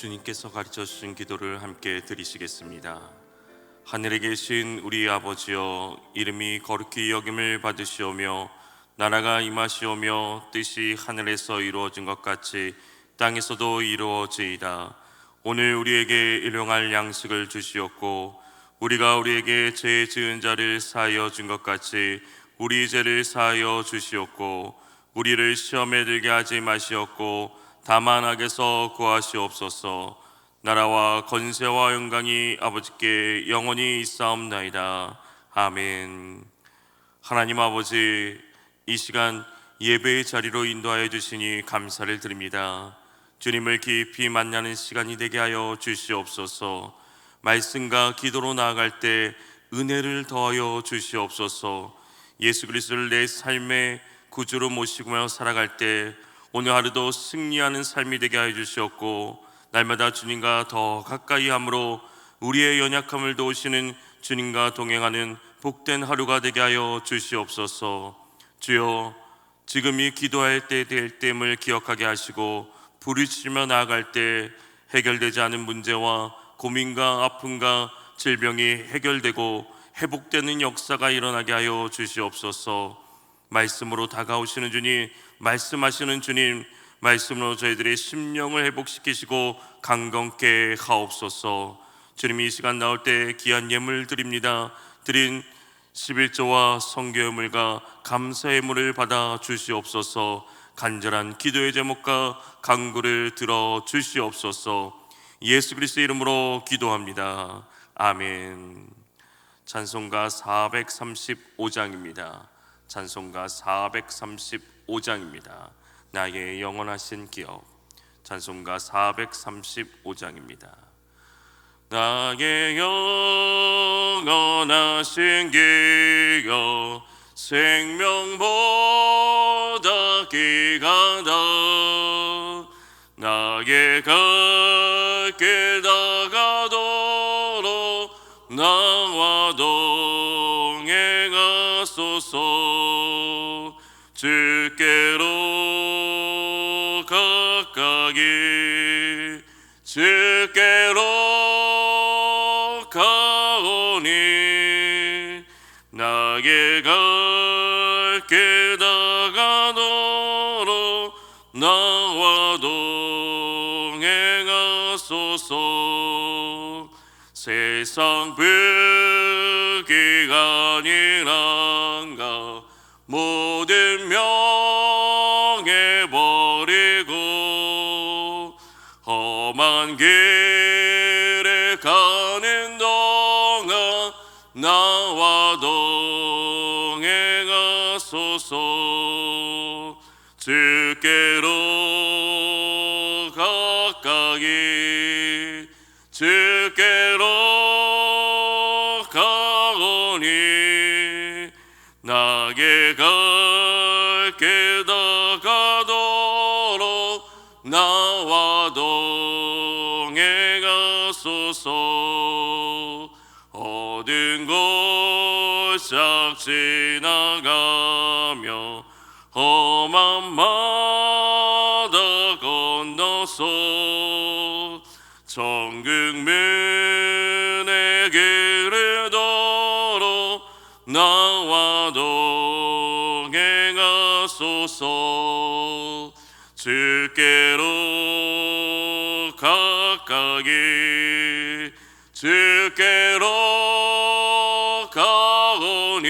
주님께서 가르쳐 주신 기도를 함께 드리시겠습니다. 하늘에 계신 우리 아버지여, 이름이 거룩히 여김을 받으시오며 나라가 임하시오며 뜻이 하늘에서 이루어진 것 같이 땅에서도 이루어지이다. 오늘 우리에게 일용할 양식을 주시옵고 우리가 우리에게 죄 지은 자를 사하여 준 것 같이 우리 죄를 사하여 주시옵고 우리를 시험에 들게 하지 마시옵고 다만 악에서 구하시옵소서. 나라와 권세와 영광이 아버지께 영원히 있사옵나이다. 아멘. 하나님 아버지, 이 시간 예배의 자리로 인도하여 주시니 감사를 드립니다. 주님을 깊이 만나는 시간이 되게 하여 주시옵소서. 말씀과 기도로 나아갈 때 은혜를 더하여 주시옵소서. 예수 그리스도를 내 삶의 구주로 모시고 살아갈 때 오늘 하루도 승리하는 삶이 되게 하여 주시옵고 날마다 주님과 더 가까이 함으로 우리의 연약함을 도우시는 주님과 동행하는 복된 하루가 되게 하여 주시옵소서. 주여, 지금이 기도할 때 될 땜을 기억하게 하시고 부르짖으며 나아갈 때 해결되지 않은 문제와 고민과 아픔과 질병이 해결되고 회복되는 역사가 일어나게 하여 주시옵소서. 말씀으로 다가오시는 주님, 말씀하시는 주님, 말씀으로 저희들의 심령을 회복시키시고 강건케 하옵소서. 주님이 이 시간 나올 때 귀한 예물 드립니다. 드린 11조와 성교 예물과 감사의 예물을 받아 주시옵소서. 간절한 기도의 제목과 간구를 들어 주시옵소서. 예수 그리스도의 이름으로 기도합니다. 아멘. 찬송가 435장입니다. 찬송가 435장입니다. 나의 영원하신 기억. 찬송가 435장입니다. 나의 영원하신 기억, 생명보다 귀하다. 나의 갈 길 다가도록 나와 동행하소서. 주께로 가까이, 주께로 가오니 나의 갈 길 다가도록 나와 동행하소서. 세상 불기간이란가 모든 명예버리고 험한 길을 가는 동안 나와 동행하소서. 주께로 가까이, 주께로 가오니 나의 갈 길 다가도록 나와 동행하소서. 어두운 곳싹 지나가며 험한 마다 건너서 천국문의 길을 걸어 나와 동행하소서. 주께로 가까이, 주께로 가오니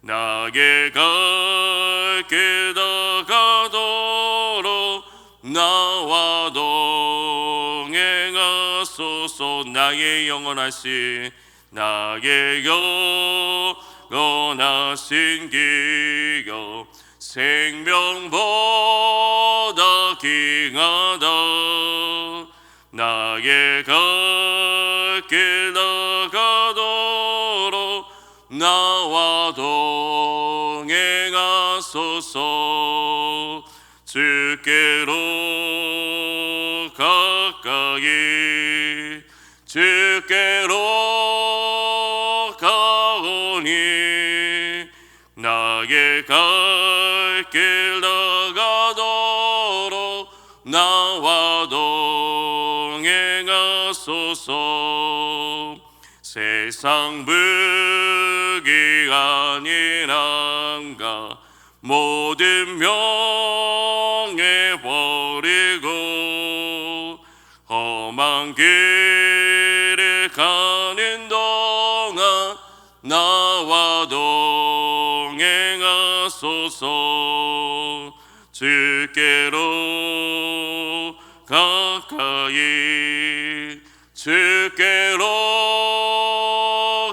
나의 갈 길 다가도록 나와 동행하소서. 나의 영원하신, 나의 영원하신 기억, 생명보다 귀하다. 나의 갈 길 다가도록 나와 동행하소서. 주께로 가까이, 주께로 가오니 나의 갈 길 다가도록 나와 동행하소서. 하소서. 세상 불기 아니란가 모든 명예 버리고 험한 길을 가는 동안 나와 동행하소서. 주께로 가까이 주께로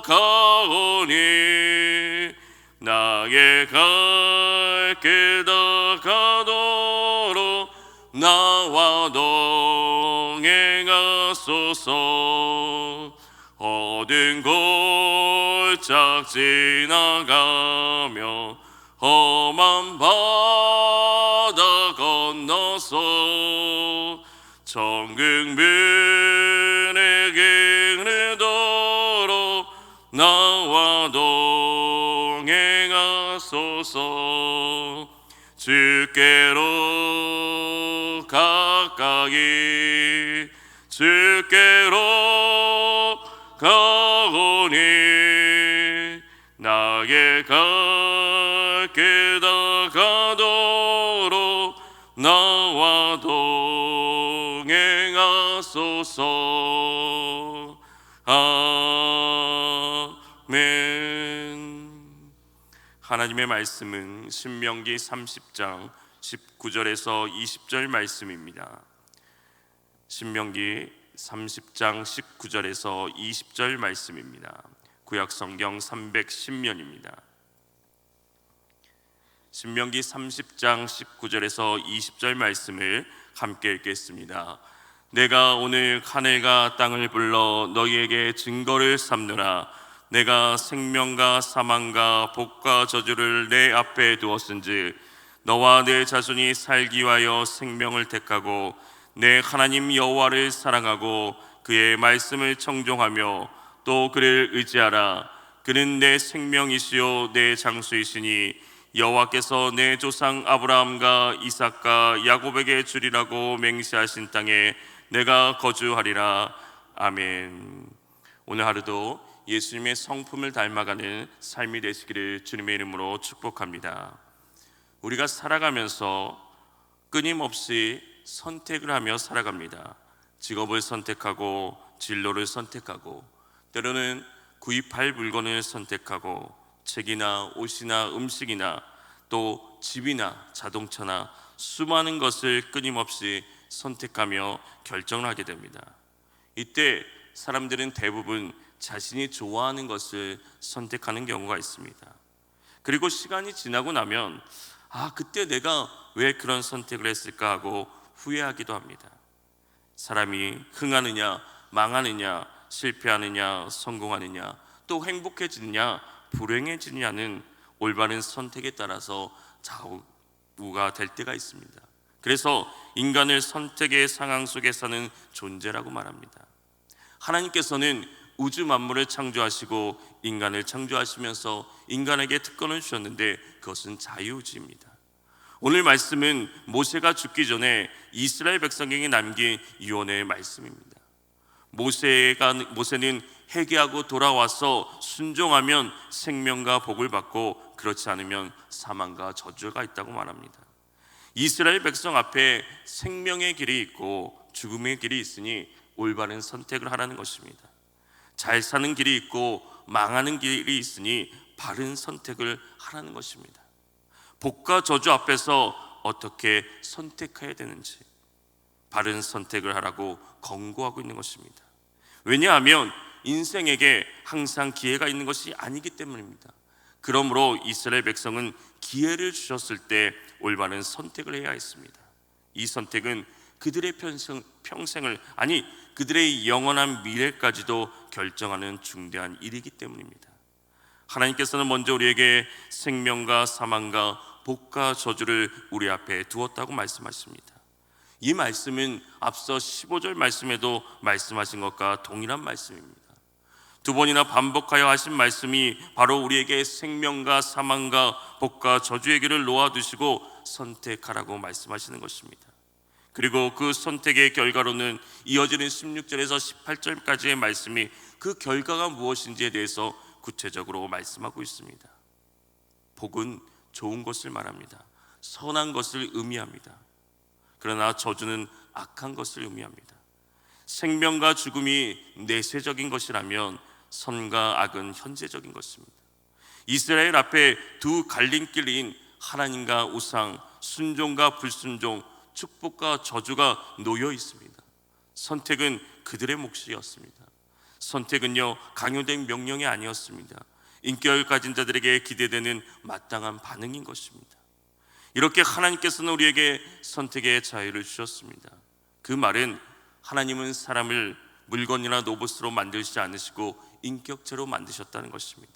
가오니 나의 갈 길 다가도록 나와 동행하소서. 어두운 골짝 지나가며 험한 바다 건너서 천국문의 길을 도로 나와 동행하소서. 주께로 가까이 주께로 가오니 나의 갈 길 다가도록 나와 동행하소서. 아멘. 하나님의 말씀은 신명기 30장 19절에서 20절 말씀입니다. 신명기 30장 19절에서 20절 말씀입니다. 구약성경 310면입니다. 신명기 30장 19절에서 20절 말씀을 함께 읽겠습니다. 내가 오늘 하늘과 땅을 불러 너희에게 증거를 삼느라. 내가 생명과 사망과 복과 저주를 내 앞에 두었은즉 너와 내 자손이 살기 위하여 생명을 택하고 내 하나님 여호와를 사랑하고 그의 말씀을 청종하며 또 그를 의지하라. 그는 내 생명이시요 내 장수이시니 여호와께서 내 조상 아브라함과 이삭과 야곱에게 주리라고 맹세하신 땅에 내가 거주하리라. 아멘. 오늘 하루도 예수님의 성품을 닮아가는 삶이 되시기를 주님의 이름으로 축복합니다. 우리가 살아가면서 끊임없이 선택을 하며 살아갑니다. 직업을 선택하고 진로를 선택하고 때로는 구입할 물건을 선택하고 책이나 옷이나 음식이나 또 집이나 자동차나 수많은 것을 끊임없이 선택하며 결정을 하게 됩니다. 이때 사람들은 대부분 자신이 좋아하는 것을 선택하는 경우가 있습니다. 그리고 시간이 지나고 나면 그때 내가 왜 그런 선택을 했을까 하고 후회하기도 합니다. 사람이 흥하느냐 망하느냐 실패하느냐 성공하느냐 또 행복해지느냐 불행해지느냐는 올바른 선택에 따라서 좌우가 될 때가 있습니다. 그래서 인간을 선택의 상황 속에 사는 존재라고 말합니다. 하나님께서는 우주 만물을 창조하시고 인간을 창조하시면서 인간에게 특권을 주셨는데 그것은 자유의지입니다. 오늘 말씀은 모세가 죽기 전에 이스라엘 백성에게 남긴 유언의 말씀입니다. 모세는 회개하고 돌아와서 순종하면 생명과 복을 받고 그렇지 않으면 사망과 저주가 있다고 말합니다. 이스라엘 백성 앞에 생명의 길이 있고 죽음의 길이 있으니 올바른 선택을 하라는 것입니다. 잘 사는 길이 있고 망하는 길이 있으니 바른 선택을 하라는 것입니다. 복과 저주 앞에서 어떻게 선택해야 되는지 바른 선택을 하라고 권고하고 있는 것입니다. 왜냐하면 인생에게 항상 기회가 있는 것이 아니기 때문입니다. 그러므로 이스라엘 백성은 기회를 주셨을 때 올바른 선택을 해야 했습니다. 이 선택은 그들의 평생을 아니 그들의 영원한 미래까지도 결정하는 중대한 일이기 때문입니다. 하나님께서는 먼저 우리에게 생명과 사망과 복과 저주를 우리 앞에 두었다고 말씀하십니다. 이 말씀은 앞서 15절 말씀에도 말씀하신 것과 동일한 말씀입니다. 두 번이나 반복하여 하신 말씀이 바로 우리에게 생명과 사망과 복과 저주의 길을 놓아두시고 선택하라고 말씀하시는 것입니다. 그리고 그 선택의 결과로는 이어지는 16절에서 18절까지의 말씀이 그 결과가 무엇인지에 대해서 구체적으로 말씀하고 있습니다. 복은 좋은 것을 말합니다. 선한 것을 의미합니다. 그러나 저주는 악한 것을 의미합니다. 생명과 죽음이 내세적인 것이라면 선과 악은 현재적인 것입니다. 이스라엘 앞에 두 갈림길인 하나님과 우상, 순종과 불순종, 축복과 저주가 놓여 있습니다. 선택은 그들의 몫이었습니다. 선택은요, 강요된 명령이 아니었습니다. 인격을 가진 자들에게 기대되는 마땅한 반응인 것입니다. 이렇게 하나님께서는 우리에게 선택의 자유를 주셨습니다. 그 말은 하나님은 사람을 물건이나 로봇으로 만들지 않으시고 인격체로 만드셨다는 것입니다.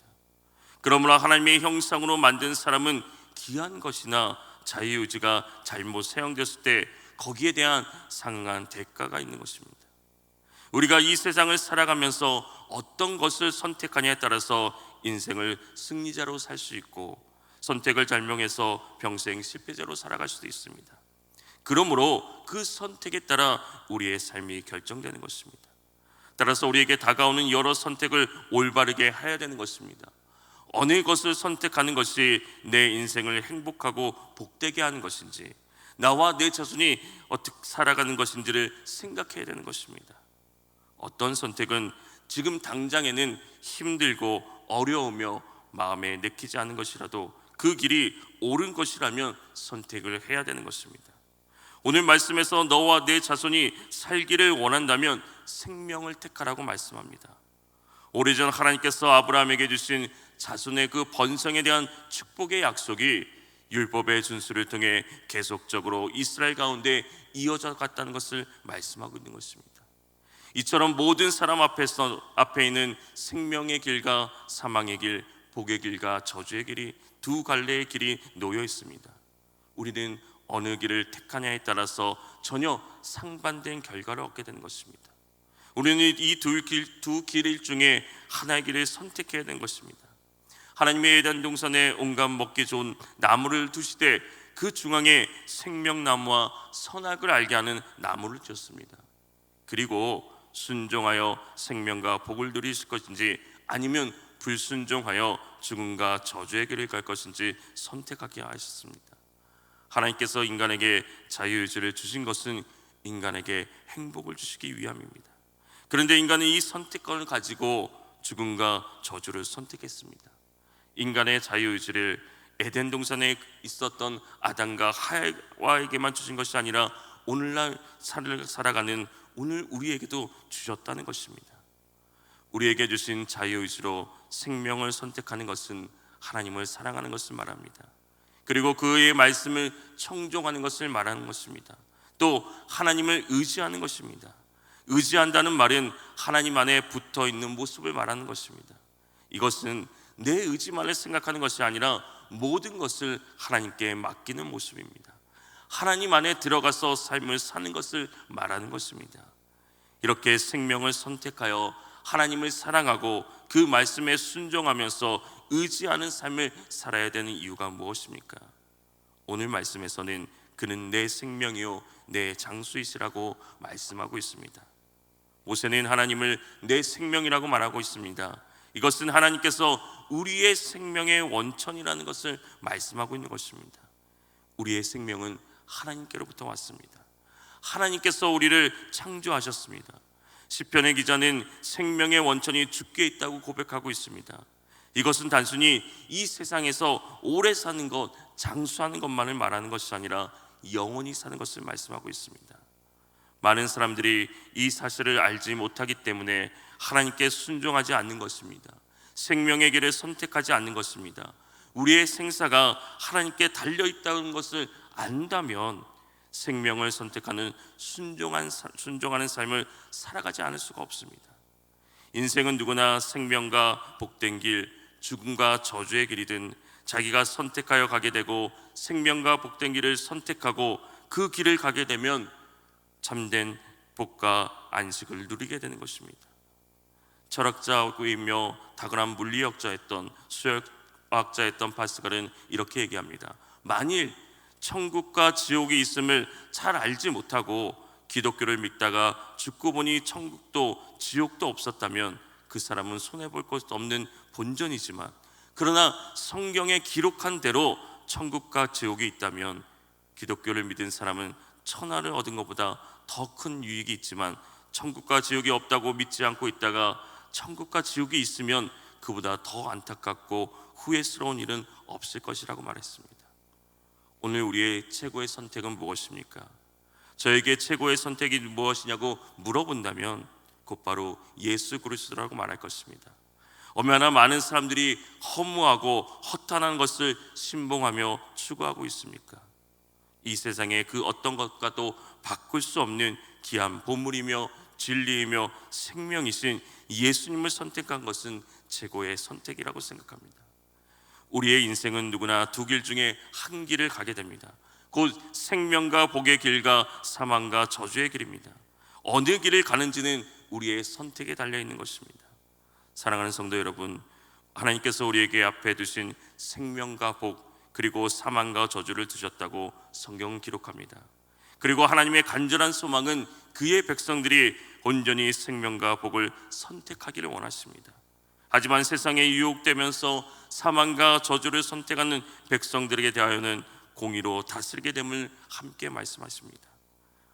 그러므로 하나님의 형상으로 만든 사람은 귀한 것이나 자유의지가 잘못 사용됐을 때 거기에 대한 상응한 대가가 있는 것입니다. 우리가 이 세상을 살아가면서 어떤 것을 선택하냐에 따라서 인생을 승리자로 살 수 있고, 선택을 잘못해서 평생 실패자로 살아갈 수도 있습니다. 그러므로 그 선택에 따라 우리의 삶이 결정되는 것입니다. 따라서 우리에게 다가오는 여러 선택을 올바르게 해야 되는 것입니다. 어느 것을 선택하는 것이 내 인생을 행복하고 복되게 하는 것인지, 나와 내 자손이 어떻게 살아가는 것인지를 생각해야 되는 것입니다. 어떤 선택은 지금 당장에는 힘들고 어려우며 마음에 내키지 않은 것이라도 그 길이 옳은 것이라면 선택을 해야 되는 것입니다. 오늘 말씀에서 너와 내 자손이 살기를 원한다면 생명을 택하라고 말씀합니다. 오래전 하나님께서 아브라함에게 주신 자손의 그 번성에 대한 축복의 약속이 율법의 준수를 통해 계속적으로 이스라엘 가운데 이어져 갔다는 것을 말씀하고 있는 것입니다. 이처럼 모든 사람 앞에 있는 생명의 길과 사망의 길, 복의 길과 저주의 길이 두 갈래의 길이 놓여 있습니다. 우리는 어느 길을 택하냐에 따라서 전혀 상반된 결과를 얻게 되는 것입니다. 우리는 이 두 길 중에 하나의 길을 선택해야 되는 것입니다. 하나님의 에덴 동산에 온갖 먹기 좋은 나무를 두시되 그 중앙에 생명나무와 선악을 알게 하는 나무를 줬습니다. 그리고 순종하여 생명과 복을 누리실 것인지 아니면 불순종하여 죽음과 저주의 길을 갈 것인지 선택하게 하셨습니다. 하나님께서 인간에게 자유의지를 주신 것은 인간에게 행복을 주시기 위함입니다. 그런데 인간은 이 선택권을 가지고 죽음과 저주를 선택했습니다. 인간의 자유의지를 에덴 동산에 있었던 아담과 하와에게만 주신 것이 아니라 오늘날 살아가는 오늘 우리에게도 주셨다는 것입니다. 우리에게 주신 자유의지로 생명을 선택하는 것은 하나님을 사랑하는 것을 말합니다. 그리고 그의 말씀을 청종하는 것을 말하는 것입니다. 또 하나님을 의지하는 것입니다. 의지한다는 말은 하나님 안에 붙어 있는 모습을 말하는 것입니다. 이것은 내 의지만을 생각하는 것이 아니라 모든 것을 하나님께 맡기는 모습입니다. 하나님 안에 들어가서 삶을 사는 것을 말하는 것입니다. 이렇게 생명을 선택하여 하나님을 사랑하고 그 말씀에 순종하면서 의지하는 삶을 살아야 되는 이유가 무엇입니까? 오늘 말씀에서는 그는 내 생명이요 내 장수이시라고 말씀하고 있습니다. 모세는 하나님을 내 생명이라고 말하고 있습니다. 이것은 하나님께서 우리의 생명의 원천이라는 것을 말씀하고 있는 것입니다. 우리의 생명은 하나님께로부터 왔습니다. 하나님께서 우리를 창조하셨습니다. 시편의 기자는 생명의 원천이 주께 있다고 고백하고 있습니다. 이것은 단순히 이 세상에서 오래 사는 것, 장수하는 것만을 말하는 것이 아니라 영원히 사는 것을 말씀하고 있습니다. 많은 사람들이 이 사실을 알지 못하기 때문에 하나님께 순종하지 않는 것입니다. 생명의 길을 선택하지 않는 것입니다. 우리의 생사가 하나님께 달려있다는 것을 안다면 생명을 선택하는 순종하는 삶을 살아가지 않을 수가 없습니다. 인생은 누구나 생명과 복된 길, 죽음과 저주의 길이든 자기가 선택하여 가게 되고 생명과 복된 길을 선택하고 그 길을 가게 되면 참된 복과 안식을 누리게 되는 것입니다. 철학자이며 탁월한 물리학자였던 수학자였던 파스칼은 이렇게 얘기합니다. 만일 천국과 지옥이 있음을 잘 알지 못하고 기독교를 믿다가 죽고 보니 천국도 지옥도 없었다면 그 사람은 손해볼 것 없는 본전이지만, 그러나 성경에 기록한 대로 천국과 지옥이 있다면 기독교를 믿은 사람은 천하를 얻은 것보다 더 큰 유익이 있지만, 천국과 지옥이 없다고 믿지 않고 있다가 천국과 지옥이 있으면 그보다 더 안타깝고 후회스러운 일은 없을 것이라고 말했습니다. 오늘 우리의 최고의 선택은 무엇입니까? 저에게 최고의 선택이 무엇이냐고 물어본다면 곧바로 예수 그리스도라고 말할 것입니다. 얼마나 많은 사람들이 허무하고 허탄한 것을 신봉하며 추구하고 있습니까? 이 세상에 그 어떤 것과도 바꿀 수 없는 귀한 보물이며 진리이며 생명이신 예수님을 선택한 것은 최고의 선택이라고 생각합니다. 우리의 인생은 누구나 두 길 중에 한 길을 가게 됩니다. 곧 생명과 복의 길과 사망과 저주의 길입니다. 어느 길을 가는지는 우리의 선택에 달려있는 것입니다. 사랑하는 성도 여러분, 하나님께서 우리에게 앞에 두신 생명과 복 그리고 사망과 저주를 두셨다고 성경은 기록합니다. 그리고 하나님의 간절한 소망은 그의 백성들이 온전히 생명과 복을 선택하기를 원하십니다. 하지만 세상에 유혹되면서 사망과 저주를 선택하는 백성들에게 대하여는 공의로 다스리게 됨을 함께 말씀하십니다.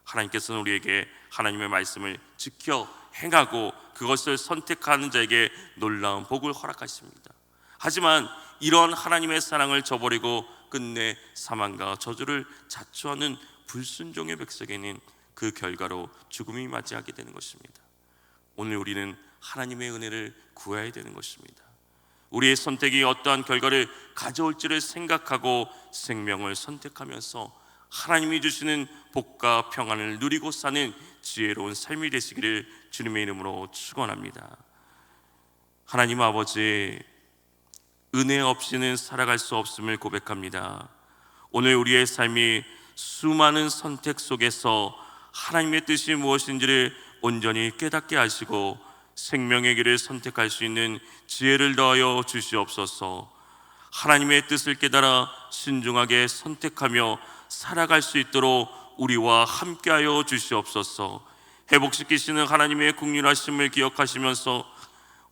하나님께서는 우리에게 하나님의 말씀을 지켜 행하고 그것을 선택하는 자에게 놀라운 복을 허락하십니다. 하지만 이런 하나님의 사랑을 저버리고 끝내 사망과 저주를 자초하는 불순종의 백성에는 그 결과로 죽음이 맞이하게 되는 것입니다. 오늘 우리는 하나님의 은혜를 구해야 되는 것입니다. 우리의 선택이 어떠한 결과를 가져올지를 생각하고 생명을 선택하면서 하나님이 주시는 복과 평안을 누리고 사는 지혜로운 삶이 되시기를 주님의 이름으로 축원합니다. 하나님 아버지, 은혜 없이는 살아갈 수 없음을 고백합니다. 오늘 우리의 삶이 수많은 선택 속에서 하나님의 뜻이 무엇인지를 온전히 깨닫게 하시고 생명의 길을 선택할 수 있는 지혜를 더하여 주시옵소서. 하나님의 뜻을 깨달아 신중하게 선택하며 살아갈 수 있도록 우리와 함께하여 주시옵소서. 회복시키시는 하나님의 긍휼하심을 기억하시면서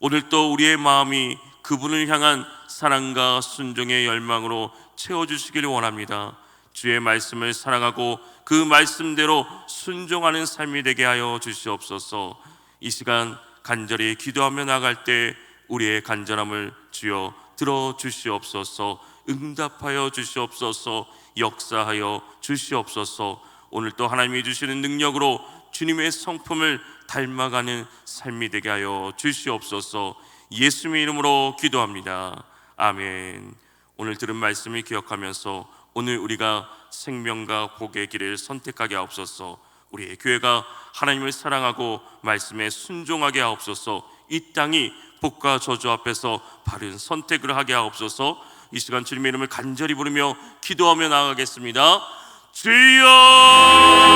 오늘도 우리의 마음이 그분을 향한 사랑과 순종의 열망으로 채워주시기를 원합니다. 주의 말씀을 사랑하고 그 말씀대로 순종하는 삶이 되게 하여 주시옵소서. 이 시간 간절히 기도하며 나갈 때 우리의 간절함을 주여 들어주시옵소서. 응답하여 주시옵소서. 역사하여 주시옵소서. 오늘 또 하나님이 주시는 능력으로 주님의 성품을 닮아가는 삶이 되게 하여 주시옵소서. 예수님의 이름으로 기도합니다. 아멘. 오늘 들은 말씀을 기억하면서 오늘 우리가 생명과 복의 길을 선택하게 하옵소서. 우리의 교회가 하나님을 사랑하고 말씀에 순종하게 하옵소서. 이 땅이 복과 저주 앞에서 바른 선택을 하게 하옵소서. 이 시간 주님의 이름을 간절히 부르며 기도하며 나아가겠습니다. 주여!